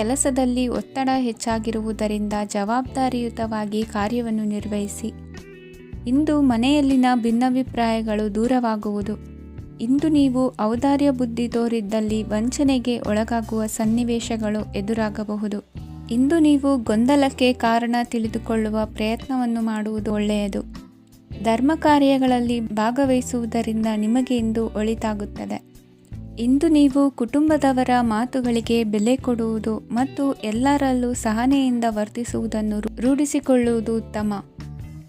ಕೆಲಸದಲ್ಲಿ ಒತ್ತಡ ಹೆಚ್ಚಾಗಿರುವುದರಿಂದ ಜವಾಬ್ದಾರಿಯುತವಾಗಿ ಕಾರ್ಯವನ್ನು ನಿರ್ವಹಿಸಿ. ಇಂದು ಮನೆಯಲ್ಲಿನ ಭಿನ್ನಾಭಿಪ್ರಾಯಗಳು ದೂರವಾಗುವುದು. ಇಂದು ನೀವು ಔದಾರ್ಯ ಬುದ್ಧಿ ತೋರಿದ್ದಲ್ಲಿ ವಂಚನೆಗೆ ಒಳಗಾಗುವ ಸನ್ನಿವೇಶಗಳು ಎದುರಾಗಬಹುದು. ಇಂದು ನೀವು ಗೊಂದಲಕ್ಕೆ ಕಾರಣ ತಿಳಿದುಕೊಳ್ಳುವ ಪ್ರಯತ್ನವನ್ನು ಮಾಡುವುದು ಒಳ್ಳೆಯದು. ಧರ್ಮ ಕಾರ್ಯಗಳಲ್ಲಿ ಭಾಗವಹಿಸುವುದರಿಂದ ನಿಮಗೆ ಇಂದು ಒಳಿತಾಗುತ್ತದೆ. ಇಂದು ನೀವು ಕುಟುಂಬದವರ ಮಾತುಗಳಿಗೆ ಬೆಲೆ ಕೊಡುವುದು ಮತ್ತು ಎಲ್ಲರಲ್ಲೂ ಸಹನೆಯಿಂದ ವರ್ತಿಸುವುದನ್ನು ರೂಢಿಸಿಕೊಳ್ಳುವುದು ಉತ್ತಮ.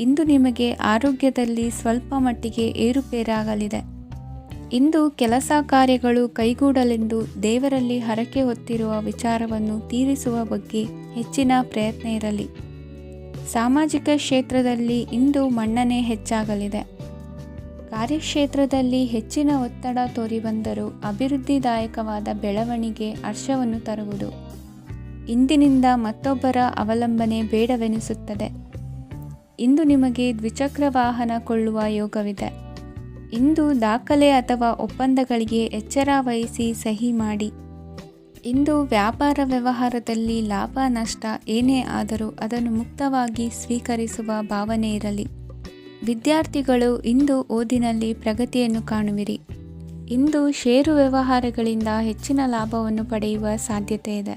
ಇಂದು ನಿಮಗೆ ಆರೋಗ್ಯದಲ್ಲಿ ಸ್ವಲ್ಪ ಮಟ್ಟಿಗೆ ಏರುಪೇರಾಗಲಿದೆ. ಇಂದು ಕೆಲಸ ಕಾರ್ಯಗಳು ಕೈಗೂಡಲೆಂದು ದೇವರಲ್ಲಿ ಹರಕೆ ಹೊತ್ತಿರುವ ವಿಚಾರವನ್ನು ತೀರಿಸುವ ಬಗ್ಗೆ ಹೆಚ್ಚಿನ ಪ್ರಯತ್ನ ಇರಲಿ. ಸಾಮಾಜಿಕ ಕ್ಷೇತ್ರದಲ್ಲಿ ಇಂದು ಮನ್ನಣೆ ಹೆಚ್ಚಾಗಲಿದೆ. ಕಾರ್ಯಕ್ಷೇತ್ರದಲ್ಲಿ ಹೆಚ್ಚಿನ ಒತ್ತಡ ತೋರಿಬಂದರೂ ಅಭಿವೃದ್ಧಿದಾಯಕವಾದ ಬೆಳವಣಿಗೆ ಹರ್ಷವನ್ನು ತರುವುದು. ಇಂದಿನಿಂದ ಮತ್ತೊಬ್ಬರ ಅವಲಂಬನೆ ಬೇಡವೆನಿಸುತ್ತದೆ. ಇಂದು ನಿಮಗೆ ದ್ವಿಚಕ್ರ ವಾಹನ ಕೊಳ್ಳುವ ಯೋಗವಿದೆ. ಇಂದು ದಾಖಲೆ ಅಥವಾ ಒಪ್ಪಂದಗಳಿಗೆ ಎಚ್ಚರ ವಹಿಸಿ ಸಹಿ ಮಾಡಿ. ಇಂದು ವ್ಯಾಪಾರ ವ್ಯವಹಾರದಲ್ಲಿ ಲಾಭ ನಷ್ಟ ಏನೇ ಆದರೂ ಅದನ್ನು ಮುಕ್ತವಾಗಿ ಸ್ವೀಕರಿಸುವ ಭಾವನೆ ಇರಲಿ. ವಿದ್ಯಾರ್ಥಿಗಳು ಇಂದು ಓದಿನಲ್ಲಿ ಪ್ರಗತಿಯನ್ನು ಕಾಣುವಿರಿ. ಇಂದು ಷೇರು ವ್ಯವಹಾರಗಳಿಂದ ಹೆಚ್ಚಿನ ಲಾಭವನ್ನು ಪಡೆಯುವ ಸಾಧ್ಯತೆ ಇದೆ.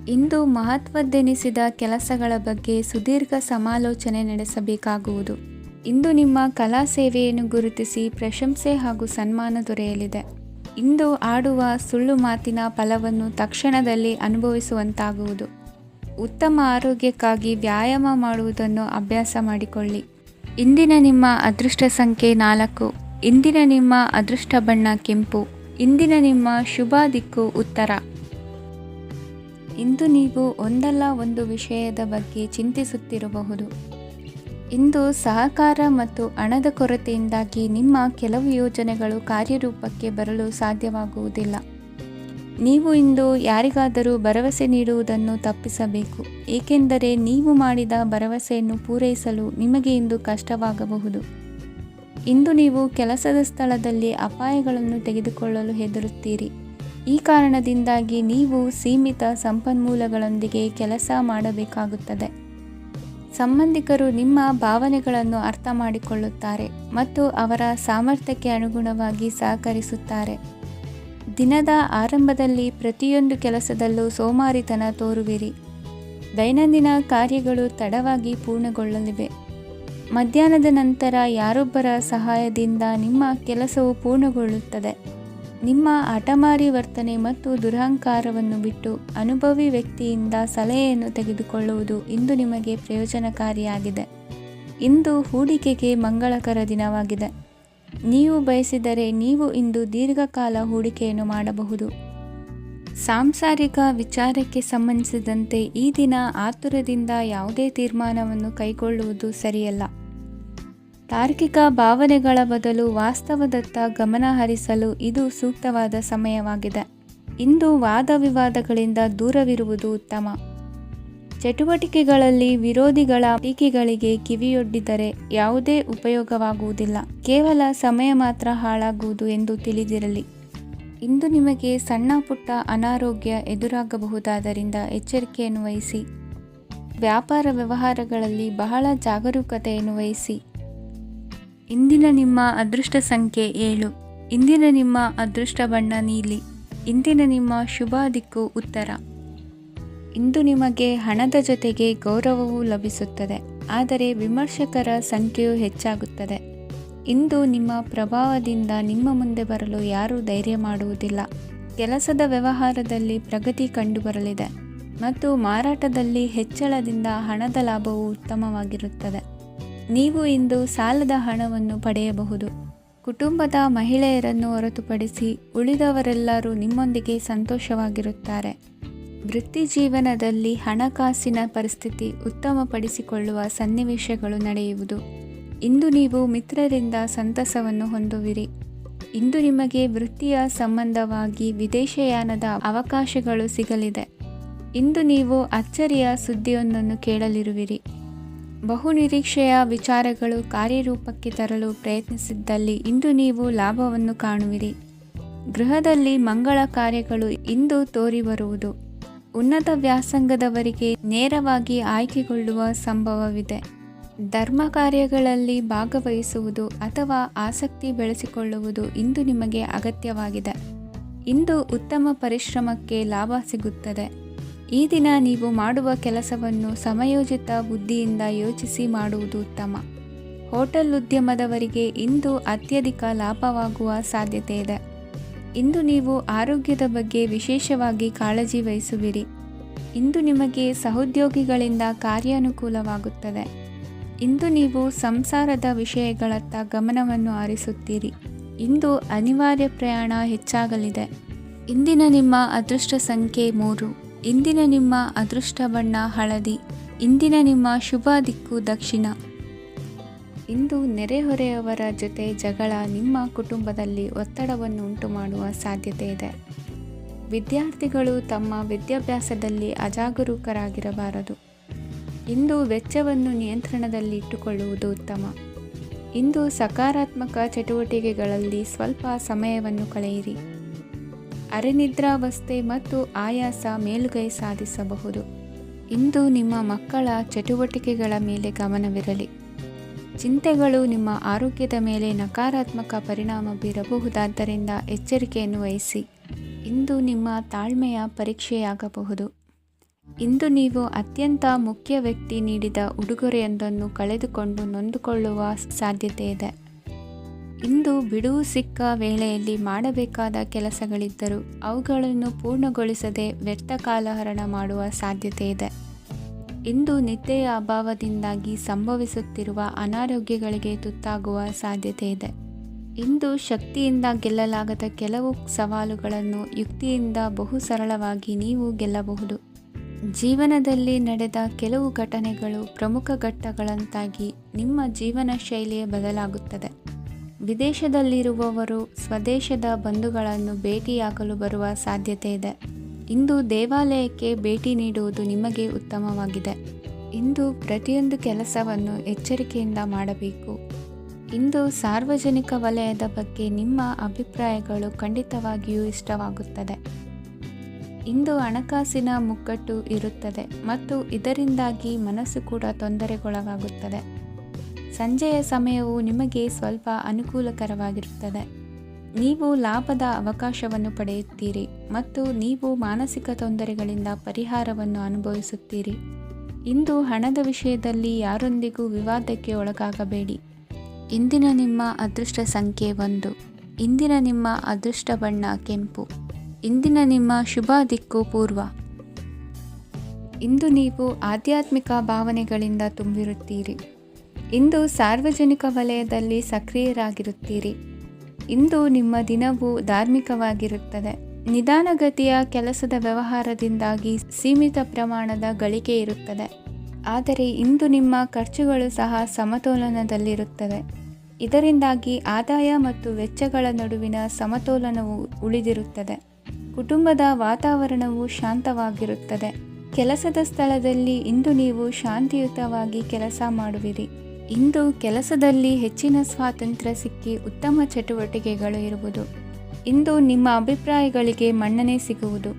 ಇಂದು ಮಹತ್ವದ್ದೆನಿಸಿದ ಕೆಲಸಗಳ ಬಗ್ಗೆ ಸುದೀರ್ಘ ಸಮಾಲೋಚನೆ ನಡೆಸಬೇಕಾಗುವುದು. ಇಂದು ನಿಮ್ಮ ಕಲಾ ಸೇವೆಯನ್ನು ಗುರುತಿಸಿ ಪ್ರಶಂಸೆ ಹಾಗೂ ಸನ್ಮಾನ ದೊರೆಯಲಿದೆ. ಇಂದು ಆಡುವ ಸುಳ್ಳು ಮಾತಿನ ಫಲವನ್ನು ತಕ್ಷಣದಲ್ಲಿ ಅನುಭವಿಸುವಂತಾಗುವುದು. ಉತ್ತಮ ಆರೋಗ್ಯಕ್ಕಾಗಿ ವ್ಯಾಯಾಮ ಮಾಡುವುದನ್ನು ಅಭ್ಯಾಸ ಮಾಡಿಕೊಳ್ಳಿ. ಇಂದಿನ ನಿಮ್ಮ ಅದೃಷ್ಟ ಸಂಖ್ಯೆ 4. ಇಂದಿನ ನಿಮ್ಮ ಅದೃಷ್ಟ ಬಣ್ಣ ಕೆಂಪು. ಇಂದಿನ ನಿಮ್ಮ ಶುಭ ದಿಕ್ಕು ಉತ್ತರ. ಇಂದು ನೀವು ಒಂದಲ್ಲ ಒಂದು ವಿಷಯದ ಬಗ್ಗೆ ಚಿಂತಿಸುತ್ತಿರಬಹುದು. ಇಂದು ಸಹಕಾರ ಮತ್ತು ಹಣದ ಕೊರತೆಯಿಂದಾಗಿ ನಿಮ್ಮ ಕೆಲವು ಯೋಜನೆಗಳು ಕಾರ್ಯರೂಪಕ್ಕೆ ಬರಲು ಸಾಧ್ಯವಾಗುವುದಿಲ್ಲ. ನೀವು ಇಂದು ಯಾರಿಗಾದರೂ ಭರವಸೆ ನೀಡುವುದನ್ನು ತಪ್ಪಿಸಬೇಕು, ಏಕೆಂದರೆ ನೀವು ಮಾಡಿದ ಭರವಸೆಯನ್ನು ಪೂರೈಸಲು ನಿಮಗೆ ಇಂದು ಕಷ್ಟವಾಗಬಹುದು. ಇಂದು ನೀವು ಕೆಲಸದ ಸ್ಥಳದಲ್ಲಿ ಅಪಾಯಗಳನ್ನು ತೆಗೆದುಕೊಳ್ಳಲು ಹೆದರುತ್ತೀರಿ. ಈ ಕಾರಣದಿಂದಾಗಿ ನೀವು ಸೀಮಿತ ಸಂಪನ್ಮೂಲಗಳೊಂದಿಗೆ ಕೆಲಸ ಮಾಡಬೇಕಾಗುತ್ತದೆ. ಸಂಬಂಧಿಕರು ನಿಮ್ಮ ಭಾವನೆಗಳನ್ನು ಅರ್ಥ ಮಾಡಿಕೊಳ್ಳುತ್ತಾರೆ ಮತ್ತು ಅವರ ಸಾಮರ್ಥ್ಯಕ್ಕೆ ಅನುಗುಣವಾಗಿ ಸಹಕರಿಸುತ್ತಾರೆ. ದಿನದ ಆರಂಭದಲ್ಲಿ ಪ್ರತಿಯೊಂದು ಕೆಲಸದಲ್ಲೂ ಸೋಮಾರಿತನ ತೋರುವಿರಿ. ದೈನಂದಿನ ಕಾರ್ಯಗಳು ತಡವಾಗಿ ಪೂರ್ಣಗೊಳ್ಳಲಿವೆ. ಮಧ್ಯಾಹ್ನದ ನಂತರ ಯಾರೊಬ್ಬರ ಸಹಾಯದಿಂದ ನಿಮ್ಮ ಕೆಲಸವು ಪೂರ್ಣಗೊಳ್ಳುತ್ತದೆ. ನಿಮ್ಮ ಹಠಮಾರಿ ವರ್ತನೆ ಮತ್ತು ದುರಹಂಕಾರವನ್ನು ಬಿಟ್ಟು ಅನುಭವಿ ವ್ಯಕ್ತಿಯಿಂದ ಸಲಹೆಯನ್ನು ತೆಗೆದುಕೊಳ್ಳುವುದು ಇಂದು ನಿಮಗೆ ಪ್ರಯೋಜನಕಾರಿಯಾಗಿದೆ. ಇಂದು ಹೂಡಿಕೆಗೆ ಮಂಗಳಕರ ದಿನವಾಗಿದೆ. ನೀವು ಬಯಸಿದರೆ ನೀವು ಇಂದು ದೀರ್ಘಕಾಲ ಹೂಡಿಕೆಯನ್ನು ಮಾಡಬಹುದು. ಸಾಂಸಾರಿಕ ವಿಚಾರಕ್ಕೆ ಸಂಬಂಧಿಸಿದಂತೆ ಈ ದಿನ ಆತುರದಿಂದ ಯಾವುದೇ ತೀರ್ಮಾನವನ್ನು ಕೈಗೊಳ್ಳುವುದು ಸರಿಯಲ್ಲ. ತಾರ್ಕಿಕ ಭಾವನೆಗಳ ಬದಲು ವಾಸ್ತವದತ್ತ ಗಮನ ಹರಿಸಲು ಇದು ಸೂಕ್ತವಾದ ಸಮಯವಾಗಿದೆ. ಇಂದು ವಾದ ವಿವಾದಗಳಿಂದ ದೂರವಿರುವುದು ಉತ್ತಮ. ಚಟುವಟಿಕೆಗಳಲ್ಲಿ ವಿರೋಧಿಗಳ ಟೀಕೆಗಳಿಗೆ ಕಿವಿಯೊಡ್ಡಿದರೆ ಯಾವುದೇ ಉಪಯೋಗವಾಗುವುದಿಲ್ಲ, ಕೇವಲ ಸಮಯ ಮಾತ್ರ ಹಾಳಾಗುವುದು ಎಂದು ತಿಳಿದಿರಲಿ. ಇಂದು ನಿಮಗೆ ಸಣ್ಣ ಪುಟ್ಟ ಅನಾರೋಗ್ಯ ಎದುರಾಗಬಹುದಾದ್ದರಿಂದ ಎಚ್ಚರಿಕೆಯನ್ನು ವಹಿಸಿ. ವ್ಯಾಪಾರ ವ್ಯವಹಾರಗಳಲ್ಲಿ ಬಹಳ ಜಾಗರೂಕತೆಯನ್ನು ವಹಿಸಿ. ಇಂದಿನ ನಿಮ್ಮ ಅದೃಷ್ಟ ಸಂಖ್ಯೆ 7. ಇಂದಿನ ನಿಮ್ಮ ಅದೃಷ್ಟ ಬಣ್ಣ ನೀಲಿ. ಇಂದಿನ ನಿಮ್ಮ ಶುಭ ದಿಕ್ಕು ಉತ್ತರ. ಇಂದು ನಿಮಗೆ ಹಣದ ಜೊತೆಗೆ ಗೌರವವೂ ಲಭಿಸುತ್ತದೆ, ಆದರೆ ವಿಮರ್ಶಕರ ಸಂಖ್ಯೆಯೂ ಹೆಚ್ಚಾಗುತ್ತದೆ. ಇಂದು ನಿಮ್ಮ ಪ್ರಭಾವದಿಂದ ನಿಮ್ಮ ಮುಂದೆ ಬರಲು ಯಾರೂ ಧೈರ್ಯ ಮಾಡುವುದಿಲ್ಲ. ಕೆಲಸದ ವ್ಯವಹಾರದಲ್ಲಿ ಪ್ರಗತಿ ಕಂಡುಬರಲಿದೆ ಮತ್ತು ಮಾರಾಟದಲ್ಲಿ ಹೆಚ್ಚಳದಿಂದ ಹಣದ ಲಾಭವು ಉತ್ತಮವಾಗಿರುತ್ತದೆ. ನೀವು ಇಂದು ಸಾಲದ ಹಣವನ್ನು ಪಡೆಯಬಹುದು. ಕುಟುಂಬದ ಮಹಿಳೆಯರನ್ನು ಹೊರತುಪಡಿಸಿ ಉಳಿದವರೆಲ್ಲರೂ ನಿಮ್ಮೊಂದಿಗೆ ಸಂತೋಷವಾಗಿರುತ್ತಾರೆ. ವೃತ್ತಿ ಜೀವನದಲ್ಲಿ ಹಣಕಾಸಿನ ಪರಿಸ್ಥಿತಿ ಉತ್ತಮಪಡಿಸಿಕೊಳ್ಳುವ ಸನ್ನಿವೇಶಗಳು ನಡೆಯುವುದು. ಇಂದು ನೀವು ಮಿತ್ರರಿಂದ ಸಂತಸವನ್ನು ಹೊಂದುವಿರಿ. ಇಂದು ನಿಮಗೆ ವೃತ್ತಿಯ ಸಂಬಂಧವಾಗಿ ವಿದೇಶಯಾನದ ಅವಕಾಶಗಳು ಸಿಗಲಿದೆ. ಇಂದು ನೀವು ಅಚ್ಚರಿಯ ಸುದ್ದಿಯೊಂದನ್ನು ಕೇಳಲಿರುವಿರಿ. ಬಹುನಿರೀಕ್ಷೆಯ ವಿಚಾರಗಳು ಕಾರ್ಯರೂಪಕ್ಕೆ ತರಲು ಪ್ರಯತ್ನಿಸಿದ್ದಲ್ಲಿ ಇಂದು ನೀವು ಲಾಭವನ್ನು ಕಾಣುವಿರಿ. ಗೃಹದಲ್ಲಿ ಮಂಗಳ ಕಾರ್ಯಗಳು ಇಂದು ತೋರಿಬರುವುದು. ಉನ್ನತ ವ್ಯಾಸಂಗದವರಿಗೆ ನೇರವಾಗಿ ಆಯ್ಕೆಗೊಳ್ಳುವ ಸಂಭವವಿದೆ. ಧರ್ಮ ಕಾರ್ಯಗಳಲ್ಲಿ ಭಾಗವಹಿಸುವುದು ಅಥವಾ ಆಸಕ್ತಿ ಬೆಳೆಸಿಕೊಳ್ಳುವುದು ಇಂದು ನಿಮಗೆ ಅಗತ್ಯವಾಗಿದೆ. ಇಂದು ಉತ್ತಮ ಪರಿಶ್ರಮಕ್ಕೆ ಲಾಭ ಸಿಗುತ್ತದೆ. ಈ ದಿನ ನೀವು ಮಾಡುವ ಕೆಲಸವನ್ನು ಸಮಯೋಚಿತ ಬುದ್ಧಿಯಿಂದ ಯೋಚಿಸಿ ಮಾಡುವುದು ಉತ್ತಮ. ಹೋಟೆಲ್ ಉದ್ಯಮದವರಿಗೆ ಇಂದು ಅತ್ಯಧಿಕ ಲಾಭವಾಗುವ ಸಾಧ್ಯತೆ ಇದೆ. ಇಂದು ನೀವು ಆರೋಗ್ಯದ ಬಗ್ಗೆ ವಿಶೇಷವಾಗಿ ಕಾಳಜಿ ವಹಿಸುವಿರಿ. ಇಂದು ನಿಮಗೆ ಸಹೋದ್ಯೋಗಿಗಳಿಂದ ಕಾರ್ಯಾನುಕೂಲವಾಗುತ್ತದೆ. ಇಂದು ನೀವು ಸಂಸಾರದ ವಿಷಯಗಳತ್ತ ಗಮನವನ್ನು ಹರಿಸುತ್ತೀರಿ. ಇಂದು ಅನಿವಾರ್ಯ ಪ್ರಯಾಣ ಹೆಚ್ಚಾಗಲಿದೆ. ಇಂದಿನ ನಿಮ್ಮ ಅದೃಷ್ಟ ಸಂಖ್ಯೆ 3. ಇಂದಿನ ನಿಮ್ಮ ಅದೃಷ್ಟ ಬಣ್ಣ ಹಳದಿ. ಇಂದಿನ ನಿಮ್ಮ ಶುಭ ದಿಕ್ಕು ದಕ್ಷಿಣ. ಇಂದು ನೆರೆಹೊರೆಯವರ ಜೊತೆ ಜಗಳ ನಿಮ್ಮ ಕುಟುಂಬದಲ್ಲಿ ಒತ್ತಡವನ್ನು ಉಂಟುಮಾಡುವ ಸಾಧ್ಯತೆ ಇದೆ. ವಿದ್ಯಾರ್ಥಿಗಳು ತಮ್ಮ ವಿದ್ಯಾಭ್ಯಾಸದಲ್ಲಿ ಅಜಾಗರೂಕರಾಗಿರಬಾರದು. ಇಂದು ವೆಚ್ಚವನ್ನು ನಿಯಂತ್ರಣದಲ್ಲಿ ಇಟ್ಟುಕೊಳ್ಳುವುದು ಉತ್ತಮ. ಇಂದು ಸಕಾರಾತ್ಮಕ ಚಟುವಟಿಕೆಗಳಲ್ಲಿ ಸ್ವಲ್ಪ ಸಮಯವನ್ನು ಕಳೆಯಿರಿ. ಅರೆನಿದ್ರಾವಸ್ಥೆ ಮತ್ತು ಆಯಾಸ ಮೇಲುಗೈ ಸಾಧಿಸಬಹುದು. ಇಂದು ನಿಮ್ಮ ಮಕ್ಕಳ ಚಟುವಟಿಕೆಗಳ ಮೇಲೆ ಗಮನವಿರಲಿ. ಚಿಂತೆಗಳು ನಿಮ್ಮ ಆರೋಗ್ಯದ ಮೇಲೆ ನಕಾರಾತ್ಮಕ ಪರಿಣಾಮ ಬೀರಬಹುದಾದ್ದರಿಂದ ಎಚ್ಚರಿಕೆಯನ್ನು ವಹಿಸಿ. ಇಂದು ನಿಮ್ಮ ತಾಳ್ಮೆಯ ಪರೀಕ್ಷೆಯಾಗಬಹುದು. ಇಂದು ನೀವು ಅತ್ಯಂತ ಮುಖ್ಯ ವ್ಯಕ್ತಿ ನೀಡಿದ ಉಡುಗೊರೆಯೊಂದನ್ನು ಕಳೆದುಕೊಂಡು ನೊಂದುಕೊಳ್ಳುವ ಸಾಧ್ಯತೆ ಇದೆ. ಇಂದು ಬಿಡುವು ಸಿಕ್ಕ ವೇಳೆಯಲ್ಲಿ ಮಾಡಬೇಕಾದ ಕೆಲಸಗಳಿದ್ದರೂ ಅವುಗಳನ್ನು ಪೂರ್ಣಗೊಳಿಸದೆ ವ್ಯರ್ಥ ಕಾಲಹರಣ ಮಾಡುವ ಸಾಧ್ಯತೆ ಇದೆ. ಇಂದು ನಿದ್ದೆಯ ಅಭಾವದಿಂದಾಗಿ ಸಂಭವಿಸುತ್ತಿರುವ ಅನಾರೋಗ್ಯಗಳಿಗೆ ತುತ್ತಾಗುವ ಸಾಧ್ಯತೆ ಇದೆ. ಇಂದು ಶಕ್ತಿಯಿಂದ ಗೆಲ್ಲಲಾಗದ ಕೆಲವು ಸವಾಲುಗಳನ್ನು ಯುಕ್ತಿಯಿಂದ ಬಹು ಸರಳವಾಗಿ ನೀವು ಗೆಲ್ಲಬಹುದು. ಜೀವನದಲ್ಲಿ ನಡೆದ ಕೆಲವು ಘಟನೆಗಳು ಪ್ರಮುಖ ಘಟ್ಟಗಳಂತಾಗಿ ನಿಮ್ಮ ಜೀವನ ಶೈಲಿಯೇ ಬದಲಾಗುತ್ತದೆ. ವಿದೇಶದಲ್ಲಿರುವವರು ಸ್ವದೇಶದ ಬಂಧುಗಳನ್ನು ಭೇಟಿಯಾಗಲು ಬರುವ ಸಾಧ್ಯತೆ ಇದೆ. ಇಂದು ದೇವಾಲಯಕ್ಕೆ ಭೇಟಿ ನೀಡುವುದು ನಿಮಗೆ ಉತ್ತಮವಾಗಿದೆ. ಇಂದು ಪ್ರತಿಯೊಂದು ಕೆಲಸವನ್ನು ಎಚ್ಚರಿಕೆಯಿಂದ ಮಾಡಬೇಕು. ಇಂದು ಸಾರ್ವಜನಿಕ ವಲಯದ ಬಗ್ಗೆ ನಿಮ್ಮ ಅಭಿಪ್ರಾಯಗಳು ಖಂಡಿತವಾಗಿಯೂ ಇಷ್ಟವಾಗುತ್ತದೆ. ಇಂದು ಹಣಕಾಸಿನ ಮುಗ್ಗಟ್ಟು ಇರುತ್ತದೆ ಮತ್ತು ಇದರಿಂದಾಗಿ ಮನಸ್ಸು ಕೂಡ ತೊಂದರೆಗೊಳಗಾಗುತ್ತದೆ. ಸಂಜೆಯ ಸಮಯವು ನಿಮಗೆ ಸ್ವಲ್ಪ ಅನುಕೂಲಕರವಾಗಿರುತ್ತದೆ. ನೀವು ಲಾಭದ ಅವಕಾಶವನ್ನು ಪಡೆಯುತ್ತೀರಿ ಮತ್ತು ನೀವು ಮಾನಸಿಕ ತೊಂದರೆಗಳಿಂದ ಪರಿಹಾರವನ್ನು ಅನುಭವಿಸುತ್ತೀರಿ. ಇಂದು ಹಣದ ವಿಷಯದಲ್ಲಿ ಯಾರೊಂದಿಗೂ ವಿವಾದಕ್ಕೆ ಒಳಗಾಗಬೇಡಿ. ಇಂದಿನ ನಿಮ್ಮ ಅದೃಷ್ಟ ಸಂಖ್ಯೆ 1. ಇಂದಿನ ನಿಮ್ಮ ಅದೃಷ್ಟ ಬಣ್ಣ ಕೆಂಪು. ಇಂದಿನ ನಿಮ್ಮ ಶುಭ ದಿಕ್ಕು ಪೂರ್ವ. ಇಂದು ನೀವು ಆಧ್ಯಾತ್ಮಿಕ ಭಾವನೆಗಳಿಂದ ತುಂಬಿರುತ್ತೀರಿ. ಇಂದು ಸಾರ್ವಜನಿಕ ವಲಯದಲ್ಲಿ ಸಕ್ರಿಯರಾಗಿರುತ್ತೀರಿ. ಇಂದು ನಿಮ್ಮ ದಿನವು ಧಾರ್ಮಿಕವಾಗಿರುತ್ತದೆ. ನಿಧಾನಗತಿಯ ಕೆಲಸದ ವ್ಯವಹಾರದಿಂದಾಗಿ ಸೀಮಿತ ಪ್ರಮಾಣದ ಗಳಿಕೆ ಇರುತ್ತದೆ. ಆದರೆ ಇಂದು ನಿಮ್ಮ ಖರ್ಚುಗಳು ಸಹ ಸಮತೋಲನದಲ್ಲಿರುತ್ತದೆ. ಇದರಿಂದಾಗಿ ಆದಾಯ ಮತ್ತು ವೆಚ್ಚಗಳ ನಡುವಿನ ಸಮತೋಲನವು ಉಳಿದಿರುತ್ತದೆ. ಕುಟುಂಬದ ವಾತಾವರಣವು ಶಾಂತವಾಗಿರುತ್ತದೆ. ಕೆಲಸದ ಸ್ಥಳದಲ್ಲಿ ಇಂದು ನೀವು ಶಾಂತಿಯುತವಾಗಿ ಕೆಲಸ ಮಾಡುವಿರಿ. ಇಂದು ಕೆಲಸದಲ್ಲಿ ಹೆಚ್ಚಿನ ಸ್ವಾತಂತ್ರ್ಯ ಸಿಕ್ಕಿ ಉತ್ತಮ ಚಟುವಟಿಕೆಗಳು ಇರುವುದು. ಇಂದು ನಿಮ್ಮ ಅಭಿಪ್ರಾಯಗಳಿಗೆ ಮನ್ನಣೆ ಸಿಗುವುದು.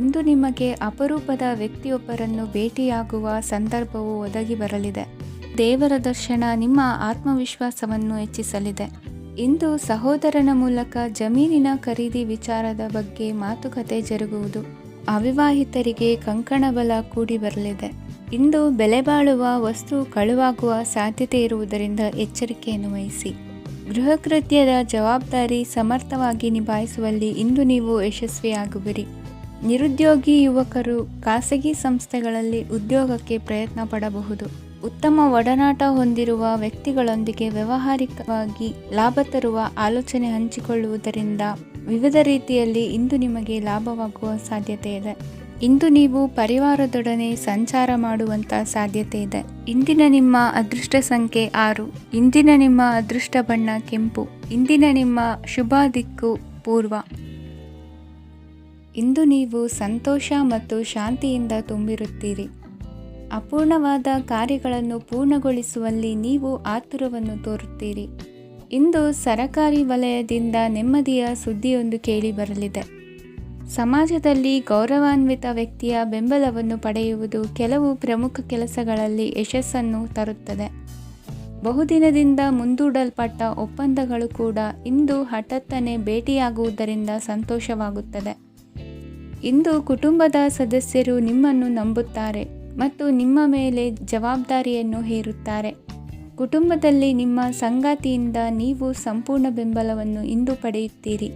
ಇಂದು ನಿಮಗೆ ಅಪರೂಪದ ವ್ಯಕ್ತಿಯೊಬ್ಬರನ್ನು ಭೇಟಿಯಾಗುವ ಸಂದರ್ಭವು ಒದಗಿ ಬರಲಿದೆ. ದೇವರ ದರ್ಶನ ನಿಮ್ಮ ಆತ್ಮವಿಶ್ವಾಸವನ್ನು ಹೆಚ್ಚಿಸಲಿದೆ. ಇಂದು ಸಹೋದರನ ಮೂಲಕ ಜಮೀನಿನ ಖರೀದಿ ವಿಚಾರದ ಬಗ್ಗೆ ಮಾತುಕತೆ ಜರುಗುವುದು. ಅವಿವಾಹಿತರಿಗೆ ಕಂಕಣ ಬಲ ಕೂಡಿ ಬರಲಿದೆ. ಇಂದು ಬೆಲೆ ಬಾಳುವ ವಸ್ತು ಕಳುವಾಗುವ ಸಾಧ್ಯತೆ ಇರುವುದರಿಂದ ಎಚ್ಚರಿಕೆಯನ್ನು ವಹಿಸಿ. ಗೃಹ ಕೃತ್ಯದ ಜವಾಬ್ದಾರಿ ಸಮರ್ಥವಾಗಿ ನಿಭಾಯಿಸುವಲ್ಲಿ ಇಂದು ನೀವು ಯಶಸ್ವಿಯಾಗುವಿರಿ. ನಿರುದ್ಯೋಗಿ ಯುವಕರು ಖಾಸಗಿ ಸಂಸ್ಥೆಗಳಲ್ಲಿ ಉದ್ಯೋಗಕ್ಕೆ ಪ್ರಯತ್ನ ಪಡಬಹುದು. ಉತ್ತಮ ಒಡನಾಟ ಹೊಂದಿರುವ ವ್ಯಕ್ತಿಗಳೊಂದಿಗೆ ವ್ಯಾವಹಾರಿಕವಾಗಿ ಲಾಭ ತರುವ ಆಲೋಚನೆ ಹಂಚಿಕೊಳ್ಳುವುದರಿಂದ ವಿವಿಧ ರೀತಿಯಲ್ಲಿ ಇಂದು ನಿಮಗೆ ಲಾಭವಾಗುವ ಸಾಧ್ಯತೆ ಇದೆ. ಇಂದು ನೀವು ಪರಿವಾರದೊಡನೆ ಸಂಚಾರ ಮಾಡುವಂಥ ಸಾಧ್ಯತೆ ಇದೆ. ಇಂದಿನ ನಿಮ್ಮ ಅದೃಷ್ಟ ಸಂಖ್ಯೆ 6. ಇಂದಿನ ನಿಮ್ಮ ಅದೃಷ್ಟ ಬಣ್ಣ ಕೆಂಪು. ಇಂದಿನ ನಿಮ್ಮ ಶುಭ ದಿಕ್ಕು ಪೂರ್ವ. ಇಂದು ನೀವು ಸಂತೋಷ ಮತ್ತು ಶಾಂತಿಯಿಂದ ತುಂಬಿರುತ್ತೀರಿ. ಅಪೂರ್ಣವಾದ ಕಾರ್ಯಗಳನ್ನು ಪೂರ್ಣಗೊಳಿಸುವಲ್ಲಿ ನೀವು ಆತುರವನ್ನು ತೋರುತ್ತೀರಿ. ಇಂದು ಸರಕಾರಿ ವಲಯದಿಂದ ನೆಮ್ಮದಿಯ ಸುದ್ದಿಯೊಂದು ಕೇಳಿ ಬರಲಿದೆ. ಸಮಾಜದಲ್ಲಿ ಗೌರವಾನ್ವಿತ ವ್ಯಕ್ತಿಯ ಬೆಂಬಲವನ್ನು ಪಡೆಯುವುದು ಕೆಲವು ಪ್ರಮುಖ ಕೆಲಸಗಳಲ್ಲಿ ಯಶಸ್ಸನ್ನು ತರುತ್ತದೆ. ಬಹುದಿನದಿಂದ ಮುಂದೂಡಲ್ಪಟ್ಟ ಒಪ್ಪಂದಗಳು ಕೂಡ ಇಂದು ಹಠಾತ್ತನೆ ಭೇಟಿಯಾಗುವುದರಿಂದ ಸಂತೋಷವಾಗುತ್ತದೆ. ಇಂದು ಕುಟುಂಬದ ಸದಸ್ಯರು ನಿಮ್ಮನ್ನು ನಂಬುತ್ತಾರೆ ಮತ್ತು ನಿಮ್ಮ ಮೇಲೆ ಜವಾಬ್ದಾರಿಯನ್ನು ಹೇರುತ್ತಾರೆ. ಕುಟುಂಬದಲ್ಲಿ ನಿಮ್ಮ ಸಂಗಾತಿಯಿಂದ ನೀವು ಸಂಪೂರ್ಣ ಬೆಂಬಲವನ್ನು ಇಂದು ಪಡೆಯುತ್ತೀರಿ.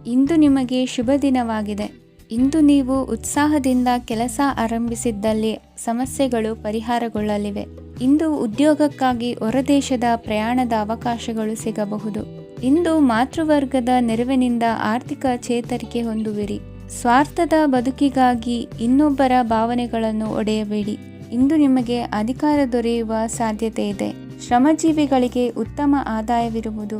ಇಂದು ನಿಮಗೆ ಶುಭ ದಿನವಾಗಿದೆ. ಇಂದು ನೀವು ಉತ್ಸಾಹದಿಂದ ಕೆಲಸ ಆರಂಭಿಸಿದ್ದಲ್ಲಿ ಸಮಸ್ಯೆಗಳು ಪರಿಹಾರಗೊಳ್ಳಲಿವೆ. ಇಂದು ಉದ್ಯೋಗಕ್ಕಾಗಿ ಹೊರದೇಶದ ಪ್ರಯಾಣದ ಅವಕಾಶಗಳು ಸಿಗಬಹುದು. ಇಂದು ಮಾತೃವರ್ಗದ ನೆರವಿನಿಂದ ಆರ್ಥಿಕ ಚೇತರಿಕೆ ಹೊಂದುವಿರಿ. ಸ್ವಾರ್ಥದ ಬದುಕಿಗಾಗಿ ಇನ್ನೊಬ್ಬರ ಭಾವನೆಗಳನ್ನು ಒಡೆಯಬೇಡಿ. ಇಂದು ನಿಮಗೆ ಅಧಿಕಾರ ದೊರೆಯುವ ಸಾಧ್ಯತೆ ಇದೆ. ಶ್ರಮಜೀವಿಗಳಿಗೆ ಉತ್ತಮ ಆದಾಯವಿರುವುದು.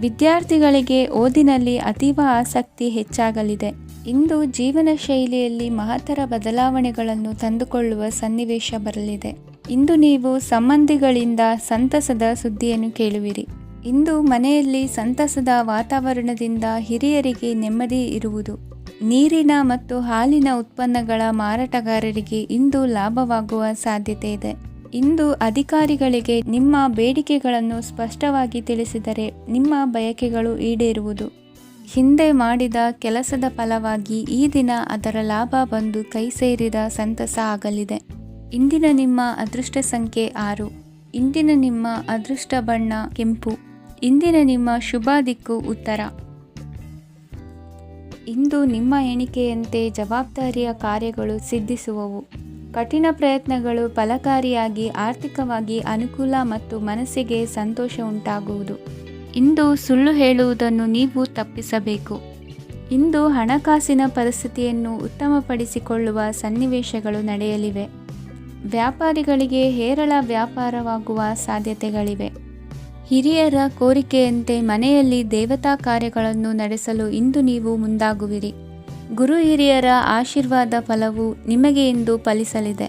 ವಿದ್ಯಾರ್ಥಿಗಳಿಗೆ ಓದಿನಲ್ಲಿ ಅತೀವ ಆಸಕ್ತಿ ಹೆಚ್ಚಾಗಲಿದೆ. ಇಂದು ಜೀವನ ಶೈಲಿಯಲ್ಲಿ ಮಹತ್ತರ ಬದಲಾವಣೆಗಳನ್ನು ತಂದುಕೊಳ್ಳುವ ಸನ್ನಿವೇಶ ಬರಲಿದೆ. ಇಂದು ನೀವು ಸಂಬಂಧಿಗಳಿಂದ ಸಂತಸದ ಸುದ್ದಿಯನ್ನು ಕೇಳುವಿರಿ. ಇಂದು ಮನೆಯಲ್ಲಿ ಸಂತಸದ ವಾತಾವರಣದಿಂದ ಹಿರಿಯರಿಗೆ ನೆಮ್ಮದಿ ಇರುವುದು. ನೀರಿನ ಮತ್ತು ಹಾಲಿನ ಉತ್ಪನ್ನಗಳ ಮಾರಾಟಗಾರರಿಗೆ ಇಂದು ಲಾಭವಾಗುವ ಸಾಧ್ಯತೆ ಇದೆ. ಇಂದು ಅಧಿಕಾರಿಗಳಿಗೆ ನಿಮ್ಮ ಬೇಡಿಕೆಗಳನ್ನು ಸ್ಪಷ್ಟವಾಗಿ ತಿಳಿಸಿದರೆ ನಿಮ್ಮ ಬಯಕೆಗಳು ಈಡೇರುವುದು. ಹಿಂದೆ ಮಾಡಿದ ಕೆಲಸದ ಫಲವಾಗಿ ಈ ದಿನ ಅದರ ಲಾಭ ಬಂದು ಕೈ ಸೇರಿದ ಸಂತಸ ಆಗಲಿದೆ. ಇಂದಿನ ನಿಮ್ಮ ಅದೃಷ್ಟ ಸಂಖ್ಯೆ 6. ಇಂದಿನ ನಿಮ್ಮ ಅದೃಷ್ಟ ಬಣ್ಣ ಕೆಂಪು. ಇಂದಿನ ನಿಮ್ಮ ಶುಭ ದಿಕ್ಕು ಉತ್ತರ. ಇಂದು ನಿಮ್ಮ ಎಣಿಕೆಯಂತೆ ಜವಾಬ್ದಾರಿಯ ಕಾರ್ಯಗಳು ಸಿದ್ಧಿಸುವವು. ಕಠಿಣ ಪ್ರಯತ್ನಗಳು ಫಲಕಾರಿಯಾಗಿ ಆರ್ಥಿಕವಾಗಿ ಅನುಕೂಲ ಮತ್ತು ಮನಸ್ಸಿಗೆ ಸಂತೋಷ ಉಂಟಾಗುವುದು. ಇಂದು ಸುಳ್ಳು ಹೇಳುವುದನ್ನು ನೀವು ತಪ್ಪಿಸಬೇಕು. ಇಂದು ಹಣಕಾಸಿನ ಪರಿಸ್ಥಿತಿಯನ್ನು ಉತ್ತಮಪಡಿಸಿಕೊಳ್ಳುವ ಸನ್ನಿವೇಶಗಳು ನಡೆಯಲಿವೆ. ವ್ಯಾಪಾರಿಗಳಿಗೆ ಹೇರಳ ವ್ಯಾಪಾರವಾಗುವ ಸಾಧ್ಯತೆಗಳಿವೆ. ಹಿರಿಯರ ಕೋರಿಕೆಯಂತೆ ಮನೆಯಲ್ಲಿ ದೇವತಾ ಕಾರ್ಯಗಳನ್ನು ನಡೆಸಲು ಇಂದು ನೀವು ಮುಂದಾಗುವಿರಿ. ಗುರು ಹಿರಿಯರ ಆಶೀರ್ವಾದ ಫಲವು ನಿಮಗೆ ಇಂದು ಫಲಿಸಲಿದೆ.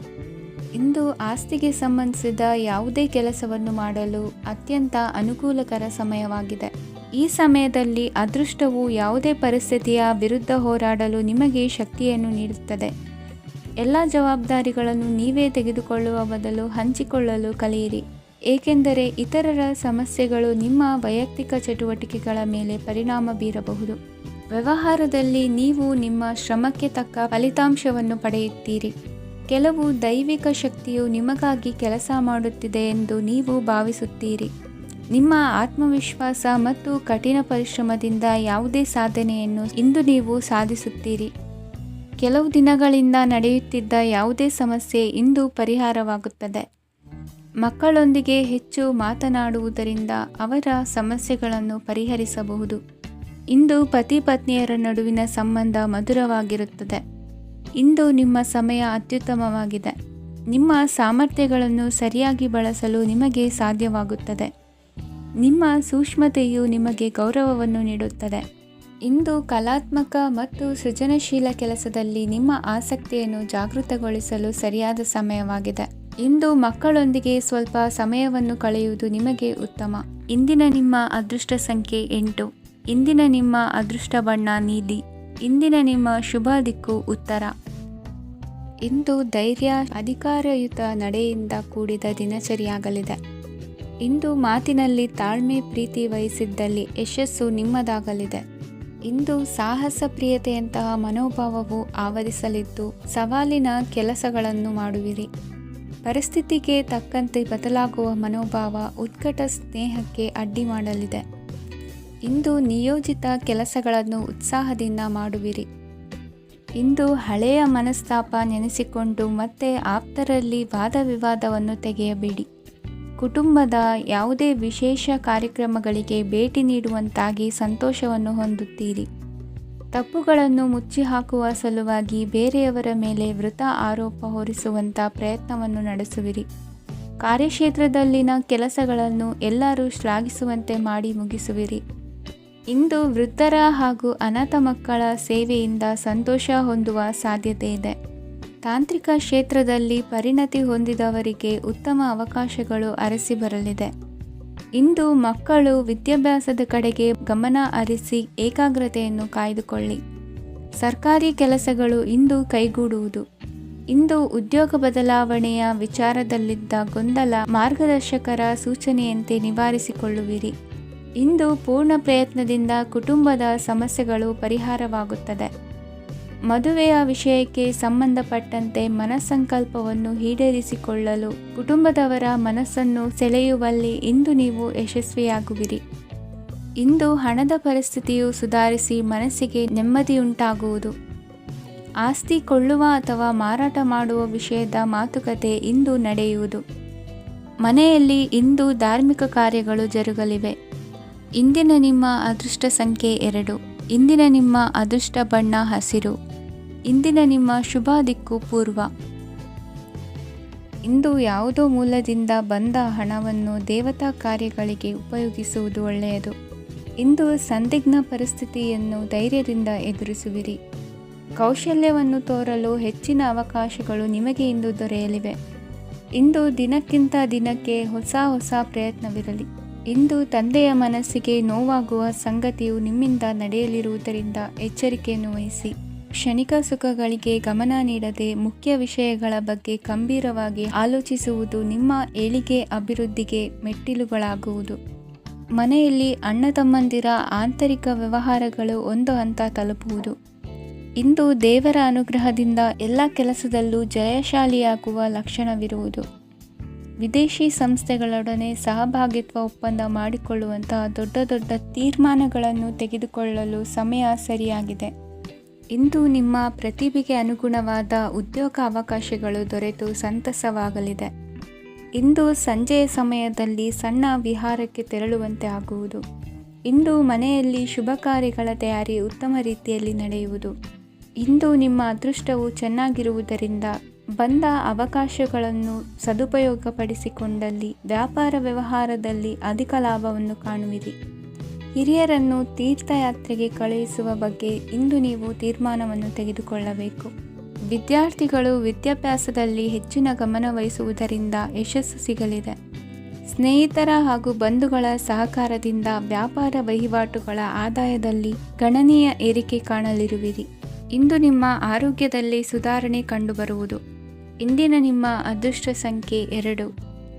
ಇಂದು ಆಸ್ತಿಗೆ ಸಂಬಂಧಿಸಿದ ಯಾವುದೇ ಕೆಲಸವನ್ನು ಮಾಡಲು ಅತ್ಯಂತ ಅನುಕೂಲಕರ ಸಮಯವಾಗಿದೆ. ಈ ಸಮಯದಲ್ಲಿ ಅದೃಷ್ಟವು ಯಾವುದೇ ಪರಿಸ್ಥಿತಿಯ ವಿರುದ್ಧ ಹೋರಾಡಲು ನಿಮಗೆ ಶಕ್ತಿಯನ್ನು ನೀಡುತ್ತದೆ. ಎಲ್ಲ ಜವಾಬ್ದಾರಿಗಳನ್ನು ನೀವೇ ತೆಗೆದುಕೊಳ್ಳುವ ಬದಲು ಹಂಚಿಕೊಳ್ಳಲು ಕಲಿಯಿರಿ. ಏಕೆಂದರೆ ಇತರರ ಸಮಸ್ಯೆಗಳು ನಿಮ್ಮ ವೈಯಕ್ತಿಕ ಚಟುವಟಿಕೆಗಳ ಮೇಲೆ ಪರಿಣಾಮ ಬೀರಬಹುದು. ವ್ಯವಹಾರದಲ್ಲಿ ನೀವು ನಿಮ್ಮ ಶ್ರಮಕ್ಕೆ ತಕ್ಕ ಫಲಿತಾಂಶವನ್ನು ಪಡೆಯುತ್ತೀರಿ. ಕೆಲವು ದೈವಿಕ ಶಕ್ತಿಯು ನಿಮಗಾಗಿ ಕೆಲಸ ಮಾಡುತ್ತಿದೆ ಎಂದು ನೀವು ಭಾವಿಸುತ್ತೀರಿ. ನಿಮ್ಮ ಆತ್ಮವಿಶ್ವಾಸ ಮತ್ತು ಕಠಿಣ ಪರಿಶ್ರಮದಿಂದ ಯಾವುದೇ ಸಾಧನೆಯನ್ನು ಇಂದು ನೀವು ಸಾಧಿಸುತ್ತೀರಿ. ಕೆಲವು ದಿನಗಳಿಂದ ನಡೆಯುತ್ತಿದ್ದ ಯಾವುದೇ ಸಮಸ್ಯೆ ಇಂದು ಪರಿಹಾರವಾಗುತ್ತದೆ. ಮಕ್ಕಳೊಂದಿಗೆ ಹೆಚ್ಚು ಮಾತನಾಡುವುದರಿಂದ ಅವರ ಸಮಸ್ಯೆಗಳನ್ನು ಪರಿಹರಿಸಬಹುದು. ಇಂದು ಪತಿ ಪತ್ನಿಯರ ನಡುವಿನ ಸಂಬಂಧ ಮಧುರವಾಗಿರುತ್ತದೆ. ಇಂದು ನಿಮ್ಮ ಸಮಯ ಅತ್ಯುತ್ತಮವಾಗಿದೆ. ನಿಮ್ಮ ಸಾಮರ್ಥ್ಯಗಳನ್ನು ಸರಿಯಾಗಿ ಬಳಸಲು ನಿಮಗೆ ಸಾಧ್ಯವಾಗುತ್ತದೆ. ನಿಮ್ಮ ಸೂಕ್ಷ್ಮತೆಯು ನಿಮಗೆ ಗೌರವವನ್ನು ನೀಡುತ್ತದೆ. ಇಂದು ಕಲಾತ್ಮಕ ಮತ್ತು ಸೃಜನಶೀಲ ಕೆಲಸದಲ್ಲಿ ನಿಮ್ಮ ಆಸಕ್ತಿಯನ್ನು ಜಾಗೃತಗೊಳಿಸಲು ಸರಿಯಾದ ಸಮಯವಾಗಿದೆ. ಇಂದು ಮಕ್ಕಳೊಂದಿಗೆ ಸ್ವಲ್ಪ ಸಮಯವನ್ನು ಕಳೆಯುವುದು ನಿಮಗೆ ಉತ್ತಮ. ಇಂದಿನ ನಿಮ್ಮ ಅದೃಷ್ಟ ಸಂಖ್ಯೆ 8. ಇಂದಿನ ನಿಮ್ಮ ಅದೃಷ್ಟ ಬಣ್ಣ ನೀಲಿ. ಇಂದಿನ ನಿಮ್ಮ ಶುಭ ದಿಕ್ಕು ಉತ್ತರ. ಇಂದು ಧೈರ್ಯ, ಅಧಿಕಾರಯುತ ನಡೆಯಿಂದ ಕೂಡಿದ ದಿನಚರಿಯಾಗಲಿದೆ. ಇಂದು ಮಾತಿನಲ್ಲಿ ತಾಳ್ಮೆ, ಪ್ರೀತಿ ವಹಿಸಿದ್ದಲ್ಲಿ ಯಶಸ್ಸು ನಿಮ್ಮದಾಗಲಿದೆ. ಇಂದು ಸಾಹಸ ಪ್ರಿಯತೆಯಂತಹ ಮನೋಭಾವವು ಆವರಿಸಲಿದ್ದು ಸವಾಲಿನ ಕೆಲಸಗಳನ್ನು ಮಾಡುವಿರಿ. ಪರಿಸ್ಥಿತಿಗೆ ತಕ್ಕಂತೆ ಬದಲಾಗುವ ಮನೋಭಾವ ಉತ್ಕಟ ಸ್ನೇಹಕ್ಕೆ ಅಡ್ಡಿ ಮಾಡಲಿದೆ. ಇಂದು ನಿಯೋಜಿತ ಕೆಲಸಗಳನ್ನು ಉತ್ಸಾಹದಿಂದ ಮಾಡುವಿರಿ. ಇಂದು ಹಳೆಯ ಮನಸ್ತಾಪ ನೆನೆಸಿಕೊಂಡು ಮತ್ತೆ ಆಪ್ತರಲ್ಲಿ ವಾದ ವಿವಾದವನ್ನು ತೆಗೆಯಬೇಡಿ. ಕುಟುಂಬದ ಯಾವುದೇ ವಿಶೇಷ ಕಾರ್ಯಕ್ರಮಗಳಿಗೆ ಭೇಟಿ ನೀಡುವಂತಾಗಿ ಸಂತೋಷವನ್ನು ಹೊಂದುತ್ತೀರಿ. ತಪ್ಪುಗಳನ್ನು ಮುಚ್ಚಿಹಾಕುವ ಸಲುವಾಗಿ ಬೇರೆಯವರ ಮೇಲೆ ವೃಥಾ ಆರೋಪ ಹೊರಿಸುವಂಥ ಪ್ರಯತ್ನವನ್ನು ನಡೆಸುವಿರಿ. ಕಾರ್ಯಕ್ಷೇತ್ರದಲ್ಲಿನ ಕೆಲಸಗಳನ್ನು ಎಲ್ಲರೂ ಶ್ಲಾಘಿಸುವಂತೆ ಮಾಡಿ ಮುಗಿಸುವಿರಿ. ಇಂದು ವೃದ್ಧರ ಹಾಗೂ ಅನಾಥ ಮಕ್ಕಳ ಸೇವೆಯಿಂದ ಸಂತೋಷ ಹೊಂದುವ ಸಾಧ್ಯತೆ ಇದೆ. ತಾಂತ್ರಿಕ ಕ್ಷೇತ್ರದಲ್ಲಿ ಪರಿಣತಿ ಹೊಂದಿದವರಿಗೆ ಉತ್ತಮ ಅವಕಾಶಗಳು ಅರಸಿ ಬರಲಿದೆ. ಇಂದು ಮಕ್ಕಳು ವಿದ್ಯಾಭ್ಯಾಸದ ಕಡೆಗೆ ಗಮನ ಹರಿಸಿ ಏಕಾಗ್ರತೆಯನ್ನು ಕಾಯ್ದುಕೊಳ್ಳಿ. ಸರ್ಕಾರಿ ಕೆಲಸಗಳು ಇಂದು ಕೈಗೂಡುವುದು. ಇಂದು ಉದ್ಯೋಗ ಬದಲಾವಣೆಯ ವಿಚಾರದಲ್ಲಿದ್ದ ಗೊಂದಲ ಮಾರ್ಗದರ್ಶಕರ ಸೂಚನೆಯಂತೆ ನಿವಾರಿಸಿಕೊಳ್ಳುವಿರಿ. ಇಂದು ಪೂರ್ಣ ಪ್ರಯತ್ನದಿಂದ ಕುಟುಂಬದ ಸಮಸ್ಯೆಗಳು ಪರಿಹಾರವಾಗುತ್ತದೆ. ಮದುವೆಯ ವಿಷಯಕ್ಕೆ ಸಂಬಂಧಪಟ್ಟಂತೆ ಮನಸ್ಸಂಕಲ್ಪವನ್ನು ಈಡೇರಿಸಿಕೊಳ್ಳಲು ಕುಟುಂಬದವರ ಮನಸ್ಸನ್ನು ಸೆಳೆಯುವಲ್ಲಿ ಇಂದು ನೀವು ಯಶಸ್ವಿಯಾಗುವಿರಿ. ಇಂದು ಹಣದ ಪರಿಸ್ಥಿತಿಯು ಸುಧಾರಿಸಿ ಮನಸ್ಸಿಗೆ ನೆಮ್ಮದಿಯುಂಟಾಗುವುದು. ಆಸ್ತಿ ಕೊಳ್ಳುವ ಅಥವಾ ಮಾರಾಟ ಮಾಡುವ ವಿಷಯದ ಮಾತುಕತೆ ಇಂದು ನಡೆಯುವುದು. ಮನೆಯಲ್ಲಿ ಇಂದು ಧಾರ್ಮಿಕ ಕಾರ್ಯಗಳು ಜರುಗಲಿವೆ. ಇಂದಿನ ನಿಮ್ಮ ಅದೃಷ್ಟ ಸಂಖ್ಯೆ 2. ಇಂದಿನ ನಿಮ್ಮ ಅದೃಷ್ಟ ಬಣ್ಣ ಹಸಿರು. ಇಂದಿನ ನಿಮ್ಮ ಶುಭ ದಿಕ್ಕು ಪೂರ್ವ. ಇಂದು ಯಾವುದೋ ಮೂಲದಿಂದ ಬಂದ ಹಣವನ್ನು ದೇವತಾ ಕಾರ್ಯಗಳಿಗೆ ಉಪಯೋಗಿಸುವುದು ಒಳ್ಳೆಯದು. ಇಂದು ಸಂದಿಗ್ಧ ಪರಿಸ್ಥಿತಿಯನ್ನು ಧೈರ್ಯದಿಂದ ಎದುರಿಸುವಿರಿ. ಕೌಶಲ್ಯವನ್ನು ತೋರಲು ಹೆಚ್ಚಿನ ಅವಕಾಶಗಳು ನಿಮಗೆ ಇಂದು ದೊರೆಯಲಿವೆ. ಇಂದು ದಿನಕ್ಕಿಂತ ದಿನಕ್ಕೆ ಹೊಸ ಪ್ರಯತ್ನವಿರಲಿ. ಇಂದು ತಂದೆಯ ಮನಸ್ಸಿಗೆ ನೋವಾಗುವ ಸಂಗತಿಯು ನಿಮ್ಮಿಂದ ನಡೆಯಲಿರುವುದರಿಂದ ಎಚ್ಚರಿಕೆಯನ್ನು ವಹಿಸಿ. ಕ್ಷಣಿಕ ಸುಖಗಳಿಗೆ ಗಮನ ನೀಡದೆ ಮುಖ್ಯ ವಿಷಯಗಳ ಬಗ್ಗೆ ಗಂಭೀರವಾಗಿ ಆಲೋಚಿಸುವುದು ನಿಮ್ಮ ಏಳಿಗೆ ಅಭಿವೃದ್ಧಿಗೆ ಮೆಟ್ಟಿಲುಗಳಾಗುವುದು. ಮನೆಯಲ್ಲಿ ಅಣ್ಣ ತಮ್ಮಂದಿರ ಆಂತರಿಕ ವ್ಯವಹಾರಗಳು ಒಂದು ಹಂತ ತಲುಪುವುದು. ಇಂದು ದೇವರ ಅನುಗ್ರಹದಿಂದ ಎಲ್ಲ ಕೆಲಸದಲ್ಲೂ ಜಯಶಾಲಿಯಾಗುವ ಲಕ್ಷಣವಿರುವುದು. ವಿದೇಶಿ ಸಂಸ್ಥೆಗಳೊಡನೆ ಸಹಭಾಗಿತ್ವ ಒಪ್ಪಂದ ಮಾಡಿಕೊಳ್ಳುವಂತಹ ದೊಡ್ಡ ತೀರ್ಮಾನಗಳನ್ನು ತೆಗೆದುಕೊಳ್ಳಲು ಸಮಯ ಸರಿಯಾಗಿದೆ. ಇಂದು ನಿಮ್ಮ ಪ್ರತಿಭೆಗೆ ಅನುಗುಣವಾದ ಉದ್ಯೋಗ ಅವಕಾಶಗಳು ದೊರೆತು ಸಂತಸವಾಗಲಿದೆ. ಇಂದು ಸಂಜೆಯ ಸಮಯದಲ್ಲಿ ಸಣ್ಣ ವಿಹಾರಕ್ಕೆ ತೆರಳುವಂತೆ ಆಗುವುದು. ಇಂದು ಮನೆಯಲ್ಲಿ ಶುಭ ಕಾರ್ಯಗಳ ತಯಾರಿ ಉತ್ತಮ ರೀತಿಯಲ್ಲಿ ನಡೆಯುವುದು. ಇಂದು ನಿಮ್ಮ ಅದೃಷ್ಟವು ಚೆನ್ನಾಗಿರುವುದರಿಂದ ಬಂದ ಅವಕಾಶಗಳನ್ನು ಸದುಪಯೋಗಪಡಿಸಿಕೊಂಡಲ್ಲಿ ವ್ಯಾಪಾರ ವ್ಯವಹಾರದಲ್ಲಿ ಅಧಿಕ ಲಾಭವನ್ನು ಕಾಣುವಿರಿ. ಹಿರಿಯರನ್ನು ತೀರ್ಥಯಾತ್ರೆಗೆ ಕಳುಹಿಸುವ ಬಗ್ಗೆ ಇಂದು ನೀವು ತೀರ್ಮಾನವನ್ನು ತೆಗೆದುಕೊಳ್ಳಬೇಕು. ವಿದ್ಯಾರ್ಥಿಗಳು ವಿದ್ಯಾಭ್ಯಾಸದಲ್ಲಿ ಹೆಚ್ಚಿನ ಗಮನ ವಹಿಸುವುದರಿಂದ ಯಶಸ್ಸು ಸಿಗಲಿದೆ. ಸ್ನೇಹಿತರ ಹಾಗೂ ಬಂಧುಗಳ ಸಹಕಾರದಿಂದ ವ್ಯಾಪಾರ ವಹಿವಾಟುಗಳ ಆದಾಯದಲ್ಲಿ ಗಣನೀಯ ಏರಿಕೆ ಕಾಣಲಿರುವಿರಿ. ಇಂದು ನಿಮ್ಮ ಆರೋಗ್ಯದಲ್ಲಿ ಸುಧಾರಣೆ ಕಂಡುಬರುವುದು. ಇಂದಿನ ನಿಮ್ಮ ಅದೃಷ್ಟ ಸಂಖ್ಯೆ 2.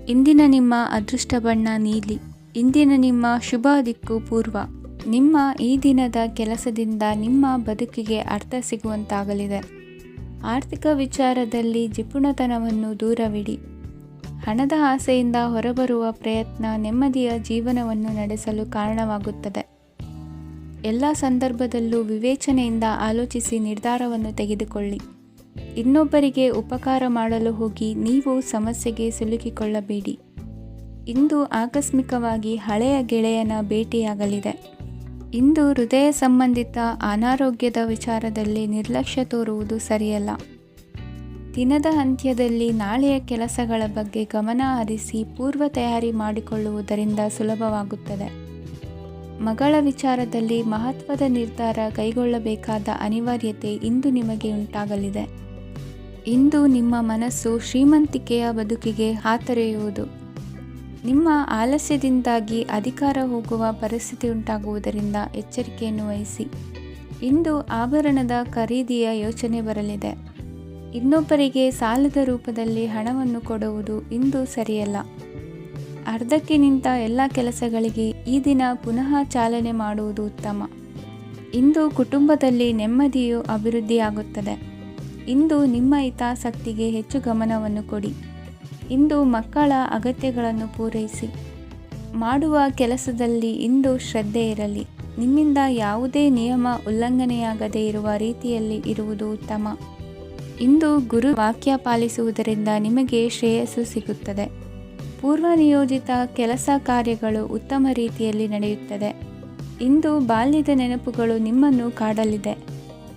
ಇಂದಿನ ನಿಮ್ಮ ಅದೃಷ್ಟ ಬಣ್ಣ ನೀಲಿ. ಇಂದಿನ ನಿಮ್ಮ ಶುಭ ದಿಕ್ಕು ಪೂರ್ವ. ನಿಮ್ಮ ಈ ದಿನದ ಕೆಲಸದಿಂದ ನಿಮ್ಮ ಬದುಕಿಗೆ ಅರ್ಥ ಸಿಗುವಂತಾಗಲಿದೆ. ಆರ್ಥಿಕ ವಿಚಾರದಲ್ಲಿ ಜಿಪುಣತನವನ್ನು ದೂರವಿಡಿ. ಹಣದ ಆಸೆಯಿಂದ ಹೊರಬರುವ ಪ್ರಯತ್ನ ನೆಮ್ಮದಿಯ ಜೀವನವನ್ನು ನಡೆಸಲು ಕಾರಣವಾಗುತ್ತದೆ. ಎಲ್ಲ ಸಂದರ್ಭದಲ್ಲೂ ವಿವೇಚನೆಯಿಂದ ಆಲೋಚಿಸಿ ನಿರ್ಧಾರವನ್ನು ತೆಗೆದುಕೊಳ್ಳಿ. ಇನ್ನೊಬ್ಬರಿಗೆ ಉಪಕಾರ ಮಾಡಲು ಹೋಗಿ ನೀವು ಸಮಸ್ಯೆಗೆ ಸಿಲುಕಿಕೊಳ್ಳಬೇಡಿ. ಇಂದು ಆಕಸ್ಮಿಕವಾಗಿ ಹಳೆಯ ಗೆಳೆಯನ ಭೇಟಿಯಾಗಲಿದೆ. ಇಂದು ಹೃದಯ ಸಂಬಂಧಿತ ಅನಾರೋಗ್ಯದ ವಿಚಾರದಲ್ಲಿ ನಿರ್ಲಕ್ಷ್ಯ ತೋರುವುದು ಸರಿಯಲ್ಲ. ದಿನದ ಅಂತ್ಯದಲ್ಲಿ ನಾಳೆಯ ಕೆಲಸಗಳ ಬಗ್ಗೆ ಗಮನ ಹರಿಸಿ ಪೂರ್ವ ತಯಾರಿ ಮಾಡಿಕೊಳ್ಳುವುದರಿಂದ ಸುಲಭವಾಗುತ್ತದೆ. ಮಗಳ ವಿಚಾರದಲ್ಲಿ ಮಹತ್ವದ ನಿರ್ಧಾರ ಕೈಗೊಳ್ಳಬೇಕಾದ ಅನಿವಾರ್ಯತೆ ಇಂದು ನಿಮಗೆ ಉಂಟಾಗಲಿದೆ. ಇಂದು ನಿಮ್ಮ ಮನಸ್ಸು ಶ್ರೀಮಂತಿಕೆಯ ಬದುಕಿಗೆ ಹಾತೊರೆಯುವುದು. ನಿಮ್ಮ ಆಲಸ್ಯದಿಂದಾಗಿ ಅಧಿಕಾರ ಹೋಗುವ ಪರಿಸ್ಥಿತಿ ಉಂಟಾಗುವುದರಿಂದ ಎಚ್ಚರಿಕೆಯನ್ನು ವಹಿಸಿ. ಇಂದು ಆಭರಣದ ಖರೀದಿಯ ಯೋಚನೆ ಬರಲಿದೆ. ಇನ್ನೊಬ್ಬರಿಗೆ ಸಾಲದ ರೂಪದಲ್ಲಿ ಹಣವನ್ನು ಕೊಡುವುದು ಇಂದು ಸರಿಯಲ್ಲ. ಅರ್ಧಕ್ಕೆ ನಿಂತ ಎಲ್ಲ ಕೆಲಸಗಳಿಗೆ ಈ ದಿನ ಪುನಃ ಚಾಲನೆ ಮಾಡುವುದು ಉತ್ತಮ. ಇಂದು ಕುಟುಂಬದಲ್ಲಿ ನೆಮ್ಮದಿಯು ಅಭಿವೃದ್ಧಿಯಾಗುತ್ತದೆ. ಇಂದು ನಿಮ್ಮ ಹಿತಾಸಕ್ತಿಗೆ ಹೆಚ್ಚು ಗಮನವನ್ನು ಕೊಡಿ. ಇಂದು ಮಕ್ಕಳ ಅಗತ್ಯಗಳನ್ನು ಪೂರೈಸಿ. ಮಾಡುವ ಕೆಲಸದಲ್ಲಿ ಇಂದು ಶ್ರದ್ಧೆ ಇರಲಿ. ನಿಮ್ಮಿಂದ ಯಾವುದೇ ನಿಯಮ ಉಲ್ಲಂಘನೆಯಾಗದೇ ಇರುವ ರೀತಿಯಲ್ಲಿ ಇರುವುದು ಉತ್ತಮ. ಇಂದು ಗುರು ವಾಕ್ಯ ಪಾಲಿಸುವುದರಿಂದ ನಿಮಗೆ ಶ್ರೇಯಸ್ಸು ಸಿಗುತ್ತದೆ. ಪೂರ್ವ ನಿಯೋಜಿತ ಕೆಲಸ ಕಾರ್ಯಗಳು ಉತ್ತಮ ರೀತಿಯಲ್ಲಿ ನಡೆಯುತ್ತದೆ. ಇಂದು ಬಾಲ್ಯದ ನೆನಪುಗಳು ನಿಮ್ಮನ್ನು ಕಾಡಲಿದೆ.